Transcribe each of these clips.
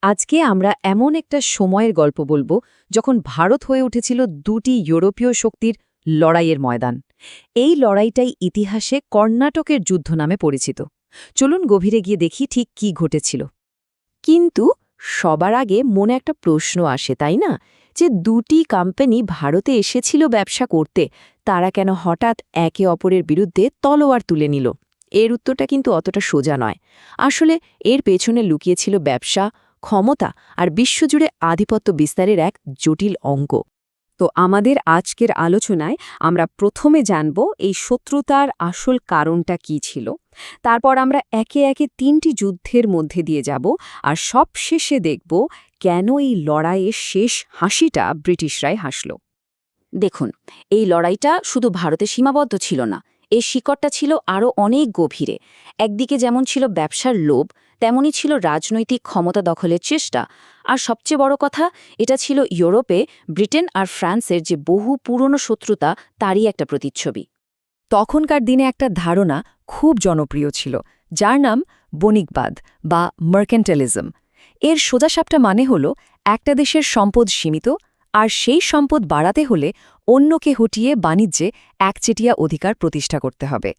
আজকে আমরা এমন একটা সময়ের গল্প বলবো যখন ভারত হয়ে উঠেছিল দুটি ইউরোপীয় শক্তির লড়াইয়ের ময়দান। এই লড়াইটাই ইতিহাসে কর্ণাটকের যুদ্ধ নামে পরিচিত। চলুন গভীরে গিয়ে দেখি ঠিক কি ঘটেছিল। কিন্তু সবার আগে মনে একটা প্রশ্ন আসে, তাই না, যে দুটি কোম্পানি ভারতে এসেছিল ব্যবসা করতে, তারা কেন হঠাৎ একে অপরের বিরুদ্ধে তলোয়ার তুলে নিল? এর উত্তরটা কিন্তু অতটা সোজা নয়। আসলে এর পেছনে লুকিয়েছিল ব্যবসা, ক্ষমতা আর বিশ্বজুড়ে আধিপত্য বিস্তারের এক জটিল অঙ্ক। তো আমাদের আজকের আলোচনায় আমরা প্রথমে জানব এই শত্রুতার আসল কারণটা কি ছিল। তারপর আমরা একে একে তিনটি যুদ্ধের মধ্যে দিয়ে যাব, আর সবশেষে দেখব কেন এই লড়াইয়ের শেষ হাসিটা ব্রিটিশরাই হাসল। দেখুন, এই লড়াইটা শুধু ভারতে সীমাবদ্ধ ছিল না, এর শিকড়টা ছিল আরও অনেক গভীরে। একদিকে যেমন ছিল ব্যবসার লোভ, তেমনই ছিল রাজনৈতিক ক্ষমতা দখলের চেষ্টা। আর সবচেয়ে বড় কথা, এটা ছিল ইউরোপে ব্রিটেন আর ফ্রান্সের যে বহু পুরনো শত্রুতা, তারই একটা প্রতিচ্ছবি। তখনকার দিনে একটা ধারণা খুব জনপ্রিয় ছিল, যার নাম বণিকবাদ বা মার্কেন্টালিজম। এর সোজাসাপটা মানে হল একটা দেশের সম্পদ সীমিত, আর সেই সম্পদ বাড়াতে হলে অন্যকে হটিয়ে বাণিজ্যে একচেটিয়া অধিকার প্রতিষ্ঠা করতে হবে।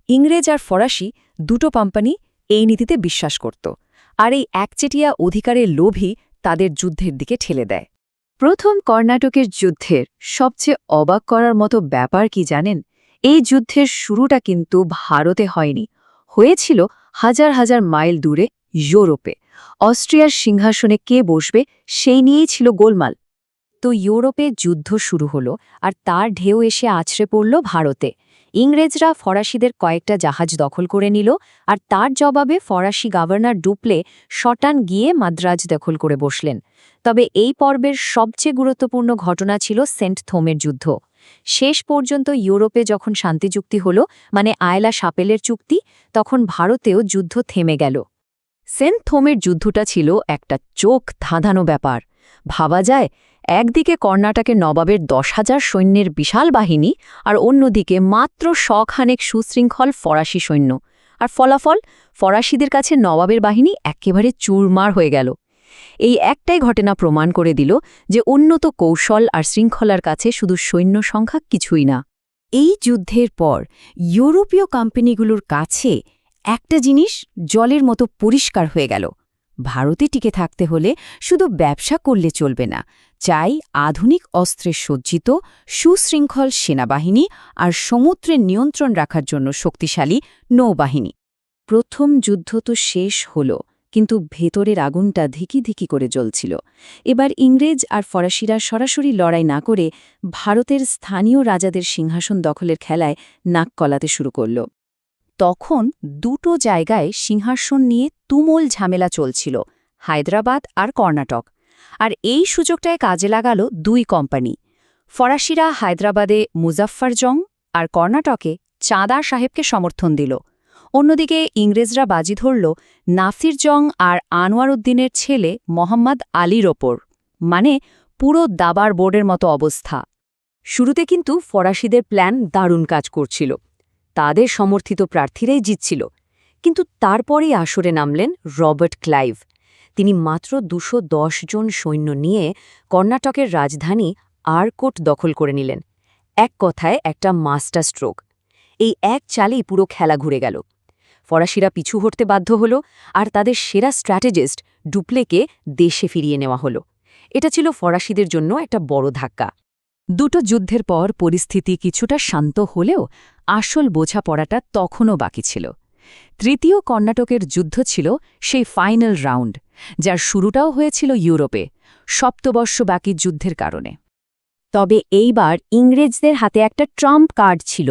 ইংরেজ আর ফরাসি দুটো কোম্পানি এই নীতিতে বিশ্বাস করত, আর এই একচেটিয়া অধিকারের লোভই তাদের যুদ্ধের দিকে ঠেলে দেয়। প্রথম কর্ণাটকের যুদ্ধের সবচেয়ে অবাক করার মতো ব্যাপার কি জানেন? এই যুদ্ধের শুরুটা কিন্তু ভারতে হয়নি, হয়েছিল হাজার হাজার মাইল দূরে ইউরোপে। অস্ট্রিয়ার সিংহাসনে কে বসবে সেই নিয়েই ছিল গোলমাল। তো ইউরোপে যুদ্ধ শুরু হলো, আর তার ঢেউ এসে আছড়ে পড়ল ভারতে। ইংরেজরা ফরাসিদের কয়েকটা জাহাজ দখল করে নিল, আর তার জবাবে ফরাসি গভর্নর ডুপ্লে শটান গিয়ে মাদ্রাজ দখল করে বসলেন। তবে এই পর্বের সবচেয়ে গুরুত্বপূর্ণ ঘটনা ছিল সেন্ট থোমের যুদ্ধ। শেষ পর্যন্ত ইউরোপে যখন শান্তি চুক্তি হল, মানে আয়লা সাপেলের চুক্তি, তখন ভারতেও যুদ্ধ থেমে গেল। সেন্ট থোমের যুদ্ধটা ছিল একটা চোখ ধাঁধানো ব্যাপার। ভাবা যায়, একদিকে কর্ণাটকের নবাবের 10,000 সৈন্যের বিশাল বাহিনী, আর অন্যদিকে মাত্র শখানেক সুশৃঙ্খল ফরাসি সৈন্য। আর ফলাফল, ফরাসিদের কাছে নবাবের বাহিনী একেবারে চুরমার হয়ে গেল। এই একটাই ঘটনা প্রমাণ করে দিল যে উন্নত কৌশল আর শৃঙ্খলার কাছে শুধু সৈন্য সংখ্যা কিছুই না। এই যুদ্ধের পর ইউরোপীয় কোম্পানিগুলোর কাছে একটা জিনিস জলের মতো পরিষ্কার হয়ে গেল: ভারতে টিকে থাকতে হলে শুধু ব্যবসা করলে চলবে না, চাই আধুনিক অস্ত্রে সজ্জিত সুশৃঙ্খল সেনাবাহিনী আর সমুদ্রের নিয়ন্ত্রণ রাখার জন্য শক্তিশালী নৌবাহিনী। প্রথম যুদ্ধ তো শেষ হল, কিন্তু ভেতরের আগুনটা ধিকি ধিকি করে জ্বলছিল। এবার ইংরেজ আর ফরাসিরা সরাসরি লড়াই না করে ভারতের স্থানীয় রাজাদের সিংহাসন দখলের খেলায় নাক গলাতে শুরু করল। তখন দুটো জায়গায় সিংহাসন নিয়ে তুমুল ঝামেলা চলছিল, হায়দ্রাবাদ আর কর্ণাটক। আর এই সুযোগটায় কাজে লাগালো দুই কোম্পানি। ফরাসিরা হায়দ্রাবাদে মুজাফফর জং আর কর্ণাটকে চাঁদা সাহেবকে সমর্থন দিল। অন্যদিকে ইংরেজরা বাজি ধরল নাসির জং আর আনোয়ার উদ্দিনের ছেলে মোহাম্মদ আলীর ওপর, মানে পুরো দাবার বোর্ডের মতো অবস্থা। শুরুতে কিন্তু ফরাসিদের প্ল্যান দারুণ কাজ করছিল, তাদের সমর্থিত প্রার্থীরাই জিতছিল। কিন্তু তারপরেই আসরে নামলেন রবার্ট ক্লাইভ। তিনি মাত্র 210 জন সৈন্য নিয়ে কর্ণাটকের রাজধানী আরকোট দখল করে নিলেন। এক কথায় একটা মাস্টার স্ট্রোক। এই এক চালেই পুরো খেলা ঘুরে গেল। ফরাসিরা পিছু হটতে বাধ্য হল, আর তাদের সেরা স্ট্র্যাটেজিস্ট ডুপ্লেকে দেশে ফিরিয়ে নেওয়া হলো। এটা ছিল ফরাসিদের জন্য একটা বড় ধাক্কা। দুটো যুদ্ধের পর পরিস্থিতি কিছুটা শান্ত হলেও আসল বোঝাপড়াটা তখনও বাকি ছিল। তৃতীয় কর্ণাটকের যুদ্ধ ছিল সেই ফাইনাল রাউন্ড, যার শুরুটাও হয়েছিল ইউরোপে, সপ্তবর্ষব্যাপী যুদ্ধের কারণে। তবে এইবার ইংরেজদের হাতে একটা ট্রাম্প কার্ড ছিল।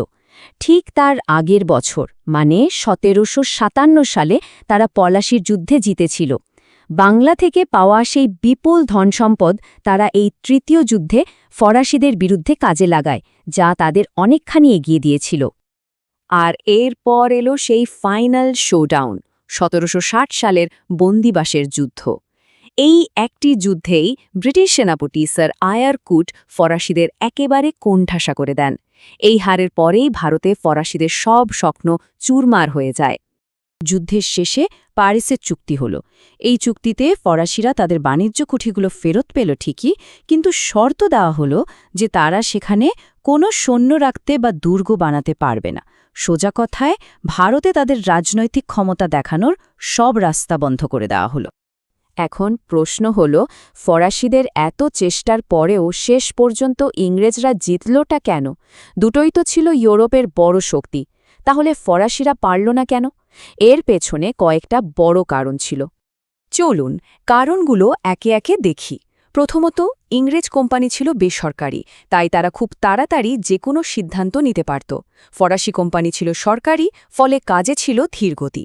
ঠিক তার আগের বছর, মানে 1757 সালে তারা পলাশির যুদ্ধে জিতেছিল। বাংলা থেকে পাওয়া সেই বিপুল ধনসম্পদ তারা এই তৃতীয় যুদ্ধে ফরাসিদের বিরুদ্ধে কাজে লাগায়, যা তাদের অনেকখানি এগিয়ে দিয়েছিল। আর এরপর এলো সেই ফাইনাল শোডাউন, 1760 সালের বন্দিবাসের যুদ্ধ। এই একটি যুদ্ধেই ব্রিটিশ সেনাপতি স্যার আয়ার কুট ফরাসিদের একেবারে কোণঠাসা করে দেন। এই হারের পরেই ভারতে ফরাসিদের সব স্বপ্ন চুরমার হয়ে যায়। যুদ্ধের শেষে প্যারিসের চুক্তি হল। এই চুক্তিতে ফরাসিরা তাদের বাণিজ্য কুঠিগুলো ফেরত পেল ঠিকই, কিন্তু শর্ত দেওয়া হলো যে তারা সেখানে কোনো সৈন্য রাখতে বা দুর্গ বানাতে পারবে না। সোজা কথায় ভারতে তাদের রাজনৈতিক ক্ষমতা দেখানোর সব রাস্তা বন্ধ করে দেওয়া হলো। এখন প্রশ্ন হল, ফরাসিদের এত চেষ্টার পরেও শেষ পর্যন্ত ইংরেজরা জিতলটা কেন? দুটোই তো ছিল ইউরোপের বড় শক্তি। তাহলে ফরাসিরা পারল না কেন? এর পেছনে কয়েকটা বড় কারণ ছিল। চলুন কারণগুলো একে একে দেখি। প্রথমত, ইংরেজ কোম্পানি ছিল বেসরকারি, তাই তারা খুব তাড়াতাড়ি যে কোনো সিদ্ধান্ত নিতে পারত। ফরাসি কোম্পানি ছিল সরকারি, ফলে কাজে ছিল ধীরগতি।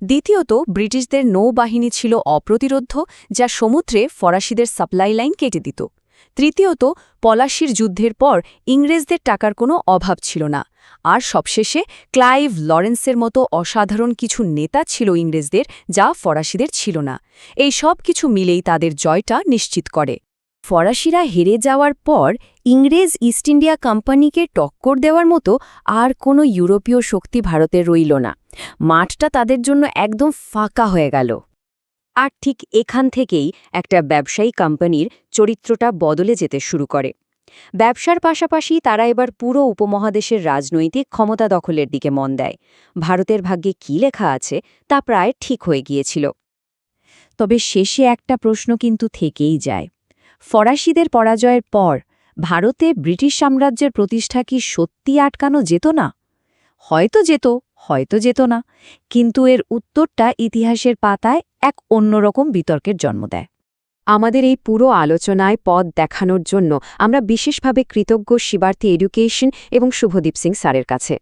দ্বিতীয়ত, ব্রিটিশদের নৌবাহিনী ছিল অপ্রতিরোধ্য, যা সমুদ্রে ফরাসিদের সাপ্লাই লাইন কেটে দিত। তৃতীয়ত, পলাশির যুদ্ধের পর ইংরেজদের টাকার কোনো অভাব ছিল না। আর সবশেষে, ক্লাইভ লরেন্সের মতো অসাধারণ কিছু নেতা ছিল ইংরেজদের, যা ফরাসিদের ছিল না। এই সব কিছু মিলেই তাদের জয়টা নিশ্চিত করে। ফরাসিরা হেরে যাওয়ার পর ইংরেজ ইস্ট ইন্ডিয়া কোম্পানিকে টক্কর দেওয়ার মতো আর কোনো ইউরোপীয় শক্তি ভারতে রইল না। মাঠটা তাদের জন্য একদম ফাঁকা হয়ে গেল। আর ঠিক এখান থেকেই একটা ব্যবসায়ী কোম্পানির চরিত্রটা বদলে যেতে শুরু করে। ব্যবসার পাশাপাশি তারা এবার পুরো উপমহাদেশের রাজনৈতিক ক্ষমতা দখলের দিকে মন দেয়। ভারতের ভাগ্যে কী লেখা আছে তা প্রায় ঠিক হয়ে গিয়েছিল। তবে শেষে একটা প্রশ্ন কিন্তু থেকেই যায়। ফরাসিদের পরাজয়ের পর ভারতে ব্রিটিশ সাম্রাজ্যের প্রতিষ্ঠা কি সত্যি আটকানো যেত না? হয়তো যেত, হয়তো যেত না, কিন্তু এর উত্তরটা ইতিহাসের পাতায় এক অন্যরকম বিতর্কের জন্ম দেয়। আমাদের এই পুরো আলোচনায় পথ দেখানোর জন্য আমরা বিশেষভাবে কৃতজ্ঞ শিবার্থী এডুকেশন এবং শুভদীপ সিং স্যারের কাছে।